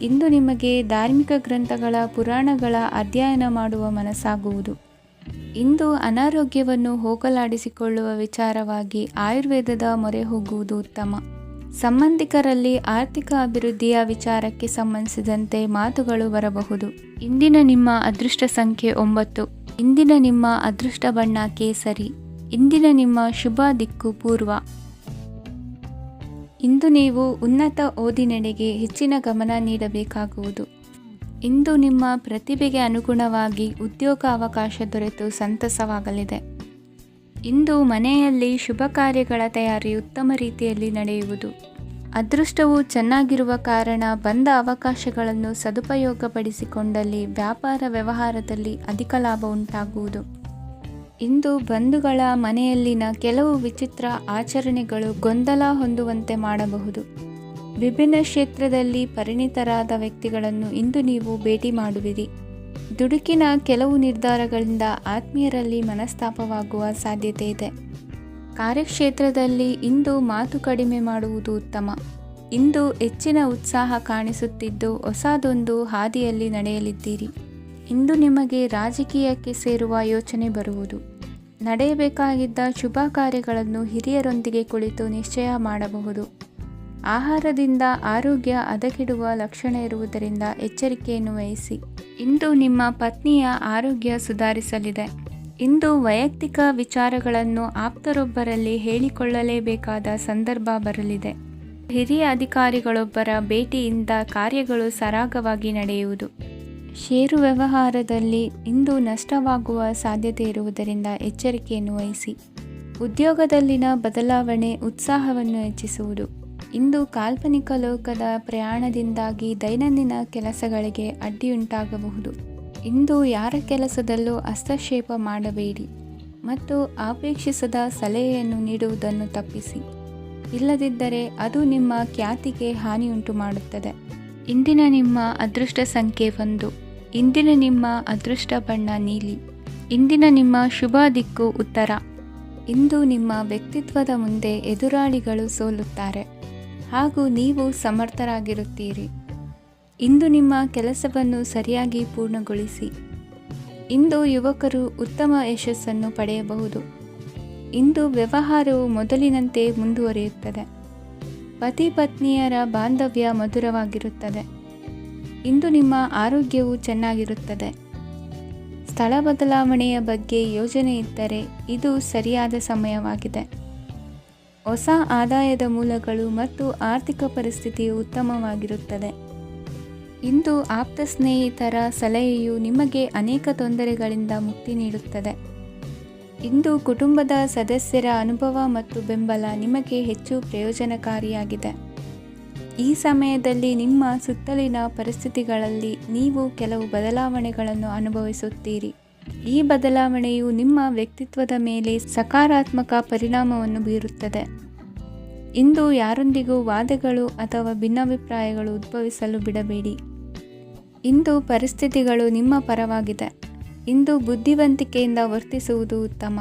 ಇಂದು ನಿಮಗೆ ಧಾರ್ಮಿಕ ಗ್ರಂಥಗಳ ಪುರಾಣಗಳ ಅಧ್ಯಯನ ಮಾಡುವ ಮನಸ್ಸಾಗುವುದು. ಇಂದು ಅನಾರೋಗ್ಯವನ್ನು ಹೋಗಲಾಡಿಸಿಕೊಳ್ಳುವ ವಿಚಾರವಾಗಿ ಆಯುರ್ವೇದದ ಮೊರೆ ಹೋಗುವುದು ಉತ್ತಮ. ಸಂಬಂಧಿಕರಲ್ಲಿ ಆರ್ಥಿಕ ಅಭಿವೃದ್ಧಿಯ ವಿಚಾರಕ್ಕೆ ಸಂಬಂಧಿಸಿದಂತೆ ಮಾತುಗಳು ಬರಬಹುದು. ಇಂದಿನ ನಿಮ್ಮ ಅದೃಷ್ಟ ಸಂಖ್ಯೆ 9. ಇಂದಿನ ನಿಮ್ಮ ಅದೃಷ್ಟ ಬಣ್ಣ ಕೇಸರಿ. ಇಂದಿನ ನಿಮ್ಮ ಶುಭ ದಿಕ್ಕು ಪೂರ್ವ. ಇಂದು ನೀವು ಉನ್ನತ ಓದಿನೆಡೆಗೆ ಹೆಚ್ಚಿನ ಗಮನ ನೀಡಬೇಕಾಗುವುದು. ಇಂದು ನಿಮ್ಮ ಪ್ರತಿಭೆಗೆ ಅನುಗುಣವಾಗಿ ಉದ್ಯೋಗ ಅವಕಾಶ ದೊರೆತು ಸಂತಸವಾಗಲಿದೆ. ಇಂದು ಮನೆಯಲ್ಲಿ ಶುಭ ಕಾರ್ಯಗಳ ತಯಾರಿ ಉತ್ತಮ ರೀತಿಯಲ್ಲಿ ನಡೆಯುವುದು. ಅದೃಷ್ಟವು ಚೆನ್ನಾಗಿರುವ ಕಾರಣ ಬಂದ ಅವಕಾಶಗಳನ್ನು ಸದುಪಯೋಗಪಡಿಸಿಕೊಂಡಲ್ಲಿ ವ್ಯಾಪಾರ ವ್ಯವಹಾರದಲ್ಲಿ ಅಧಿಕ ಲಾಭ ಉಂಟಾಗುವುದು. ಇಂದು ಬಂಧುಗಳ ಮನೆಯಲ್ಲಿನ ಕೆಲವು ವಿಚಿತ್ರ ಆಚರಣೆಗಳು ಗೊಂದಲ ಹೊಂದುವಂತೆ ಮಾಡಬಹುದು. ವಿಭಿನ್ನ ಕ್ಷೇತ್ರದಲ್ಲಿ ಪರಿಣಿತರಾದ ವ್ಯಕ್ತಿಗಳನ್ನು ಇಂದು ನೀವು ಭೇಟಿ ಮಾಡುವಿರಿ. ದುಡುಕಿನ ಕೆಲವು ನಿರ್ಧಾರಗಳಿಂದ ಆತ್ಮೀಯರಲ್ಲಿ ಮನಸ್ತಾಪವಾಗುವ ಸಾಧ್ಯತೆ ಇದೆ. ಕಾರ್ಯಕ್ಷೇತ್ರದಲ್ಲಿ ಇಂದು ಮಾತು ಕಡಿಮೆ ಮಾಡುವುದು ಉತ್ತಮ. ಇಂದು ಹೆಚ್ಚಿನ ಉತ್ಸಾಹ ಕಾಣಿಸುತ್ತಿದ್ದು ಹೊಸದೊಂದು ಹಾದಿಯಲ್ಲಿ ನಡೆಯಲಿದ್ದೀರಿ. ಇಂದು ನಿಮಗೆ ರಾಜಕೀಯಕ್ಕೆ ಸೇರುವ ಯೋಚನೆ ಬರುವುದು. ನಡೆಯಬೇಕಾಗಿದ್ದ ಶುಭ ಕಾರ್ಯಗಳನ್ನು ಹಿರಿಯರೊಂದಿಗೆ ಕುಳಿತು ನಿಶ್ಚಯ ಮಾಡಬಹುದು. ಆಹಾರದಿಂದ ಆರೋಗ್ಯ ಹದಗೆಡುವ ಲಕ್ಷಣ ಇರುವುದರಿಂದ ಎಚ್ಚರಿಕೆಯನ್ನು ವಹಿಸಿ. ಇಂದು ನಿಮ್ಮ ಪತ್ನಿಯ ಆರೋಗ್ಯ ಸುಧಾರಿಸಲಿದೆ. ಇಂದು ವೈಯಕ್ತಿಕ ವಿಚಾರಗಳನ್ನು ಆಪ್ತರೊಬ್ಬರಲ್ಲಿ ಹೇಳಿಕೊಳ್ಳಲೇಬೇಕಾದ ಸಂದರ್ಭ ಬರಲಿದೆ. ಹಿರಿಯ ಅಧಿಕಾರಿಗಳೊಬ್ಬರ ಭೇಟಿಯಿಂದ ಕಾರ್ಯಗಳು ಸರಾಗವಾಗಿ ನಡೆಯುವುದು. ಷೇರು ವ್ಯವಹಾರದಲ್ಲಿ ಇಂದು ನಷ್ಟವಾಗುವ ಸಾಧ್ಯತೆ ಇರುವುದರಿಂದ ಎಚ್ಚರಿಕೆಯನ್ನು ವಹಿಸಿ. ಉದ್ಯೋಗದಲ್ಲಿನ ಬದಲಾವಣೆ ಉತ್ಸಾಹವನ್ನು ಹೆಚ್ಚಿಸುವುದು. ಇಂದು ಕಾಲ್ಪನಿಕ ಲೋಕದ ಪ್ರಯಾಣದಿಂದಾಗಿ ದೈನಂದಿನ ಕೆಲಸಗಳಿಗೆ ಅಡ್ಡಿಯುಂಟಾಗಬಹುದು. ಇಂದು ಯಾರ ಕೆಲಸದಲ್ಲೂ ಹಸ್ತಕ್ಷೇಪ ಮಾಡಬೇಡಿ ಮತ್ತು ಅಪೇಕ್ಷಿಸದ ಸಲಹೆಯನ್ನು ನೀಡುವುದನ್ನು ತಪ್ಪಿಸಿ. ಇಲ್ಲದಿದ್ದರೆ ಅದು ನಿಮ್ಮ ಖ್ಯಾತಿಗೆ ಹಾನಿಯುಂಟು ಮಾಡುತ್ತದೆ. ಇಂದಿನ ನಿಮ್ಮ ಅದೃಷ್ಟ ಸಂಖ್ಯೆ 1. ಇಂದಿನ ನಿಮ್ಮ ಅದೃಷ್ಟ ಬಣ್ಣ ನೀಲಿ. ಇಂದಿನ ನಿಮ್ಮ ಶುಭ ದಿಕ್ಕು ಉತ್ತರ. ಇಂದು ನಿಮ್ಮ ವ್ಯಕ್ತಿತ್ವದ ಮುಂದೆ ಎದುರಾಳಿಗಳು ಸೋಲುತ್ತಾರೆ ಹಾಗೂ ನೀವು ಸಮರ್ಥರಾಗಿರುತ್ತೀರಿ. ಇಂದು ನಿಮ್ಮ ಕೆಲಸವನ್ನು ಸರಿಯಾಗಿ ಪೂರ್ಣಗೊಳಿಸಿ. ಇಂದು ಯುವಕರು ಉತ್ತಮ ಯಶಸ್ಸನ್ನು ಪಡೆಯಬಹುದು. ಇಂದು ವ್ಯವಹಾರವು ಮೊದಲಿನಂತೆ ಮುಂದುವರಿಯುತ್ತದೆ. ಪತಿ ಪತ್ನಿಯರ ಬಾಂಧವ್ಯ ಮಧುರವಾಗಿರುತ್ತದೆ. ಇಂದು ನಿಮ್ಮ ಆರೋಗ್ಯವು ಚೆನ್ನಾಗಿರುತ್ತದೆ. ಸ್ಥಳ ಬದಲಾವಣೆಯ ಬಗ್ಗೆ ಯೋಜನೆ ಇದ್ದರೆ ಇದು ಸರಿಯಾದ ಸಮಯವಾಗಿದೆ. ಹೊಸ ಆದಾಯದ ಮೂಲಗಳು ಮತ್ತು ಆರ್ಥಿಕ ಪರಿಸ್ಥಿತಿಯು ಉತ್ತಮವಾಗಿರುತ್ತದೆ. ಇಂದು ಆಪ್ತ ಸ್ನೇಹಿತರ ಸಲಹೆಯು ನಿಮಗೆ ಅನೇಕ ತೊಂದರೆಗಳಿಂದ ಮುಕ್ತಿ ನೀಡುತ್ತದೆ. ಇಂದು ಕುಟುಂಬದ ಸದಸ್ಯರ ಅನುಭವ ಮತ್ತು ಬೆಂಬಲ ನಿಮಗೆ ಹೆಚ್ಚು ಪ್ರಯೋಜನಕಾರಿಯಾಗಿದೆ. ಈ ಸಮಯದಲ್ಲಿ ನಿಮ್ಮ ಸುತ್ತಲಿನ ಪರಿಸ್ಥಿತಿಗಳಲ್ಲಿ ನೀವು ಕೆಲವು ಬದಲಾವಣೆಗಳನ್ನು ಅನುಭವಿಸುತ್ತೀರಿ. ಈ ಬದಲಾವಣೆಯು ನಿಮ್ಮ ವ್ಯಕ್ತಿತ್ವದ ಮೇಲೆ ಸಕಾರಾತ್ಮಕ ಪರಿಣಾಮವನ್ನು ಬೀರುತ್ತದೆ. ಇಂದು ಯಾರೊಂದಿಗೂ ವಾದಗಳು ಅಥವಾ ಭಿನ್ನಾಭಿಪ್ರಾಯಗಳು ಉದ್ಭವಿಸಲು ಬಿಡಬೇಡಿ. ಇಂದು ಪರಿಸ್ಥಿತಿಗಳು ನಿಮ್ಮ ಪರವಾಗಿದೆ. ಇಂದು ಬುದ್ಧಿವಂತಿಕೆಯಿಂದ ವರ್ತಿಸುವುದು ಉತ್ತಮ.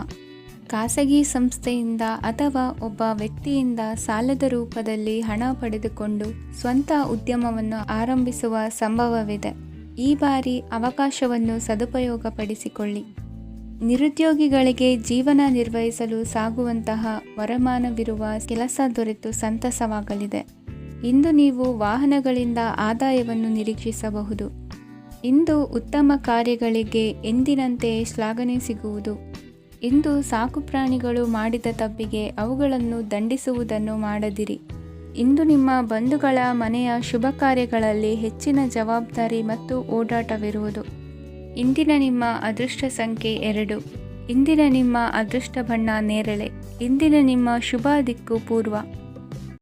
ಖಾಸಗಿ ಸಂಸ್ಥೆಯಿಂದ ಅಥವಾ ಒಬ್ಬ ವ್ಯಕ್ತಿಯಿಂದ ಸಾಲದ ರೂಪದಲ್ಲಿ ಹಣ ಪಡೆದುಕೊಂಡು ಸ್ವಂತ ಉದ್ಯಮವನ್ನು ಆರಂಭಿಸುವ ಸಂಭವವಿದೆ. ಈ ಬಾರಿ ಅವಕಾಶವನ್ನು ಸದುಪಯೋಗಪಡಿಸಿಕೊಳ್ಳಿ. ನಿರುದ್ಯೋಗಿಗಳಿಗೆ ಜೀವನ ನಿರ್ವಹಿಸಲು ಸಾಗುವಂತಹ ವರಮಾನವಿರುವ ಕೆಲಸ ದೊರೆತು ಸಂತಸವಾಗಲಿದೆ. ಇಂದು ನೀವು ವಾಹನಗಳಿಂದ ಆದಾಯವನ್ನು ನಿರೀಕ್ಷಿಸಬಹುದು. ಇಂದು ಉತ್ತಮ ಕಾರ್ಯಗಳಿಗೆ ಎಂದಿನಂತೆಯೇ ಶ್ಲಾಘನೆ ಸಿಗುವುದು. ಇಂದು ಸಾಕುಪ್ರಾಣಿಗಳು ಮಾಡಿದ ತಪ್ಪಿಗೆ ಅವುಗಳನ್ನು ದಂಡಿಸುವುದನ್ನು ಮಾಡದಿರಿ. ಇಂದು ನಿಮ್ಮ ಬಂಧುಗಳ ಮನೆಯ ಶುಭ ಕಾರ್ಯಗಳಲ್ಲಿ ಹೆಚ್ಚಿನ ಜವಾಬ್ದಾರಿ ಮತ್ತು ಓಡಾಟವಿರುವುದು. ಇಂದಿನ ನಿಮ್ಮ ಅದೃಷ್ಟ ಸಂಖ್ಯೆ 2. ಇಂದಿನ ನಿಮ್ಮ ಅದೃಷ್ಟ ಬಣ್ಣ ನೇರಳೆ. ಇಂದಿನ ನಿಮ್ಮ ಶುಭ ದಿಕ್ಕು ಪೂರ್ವ.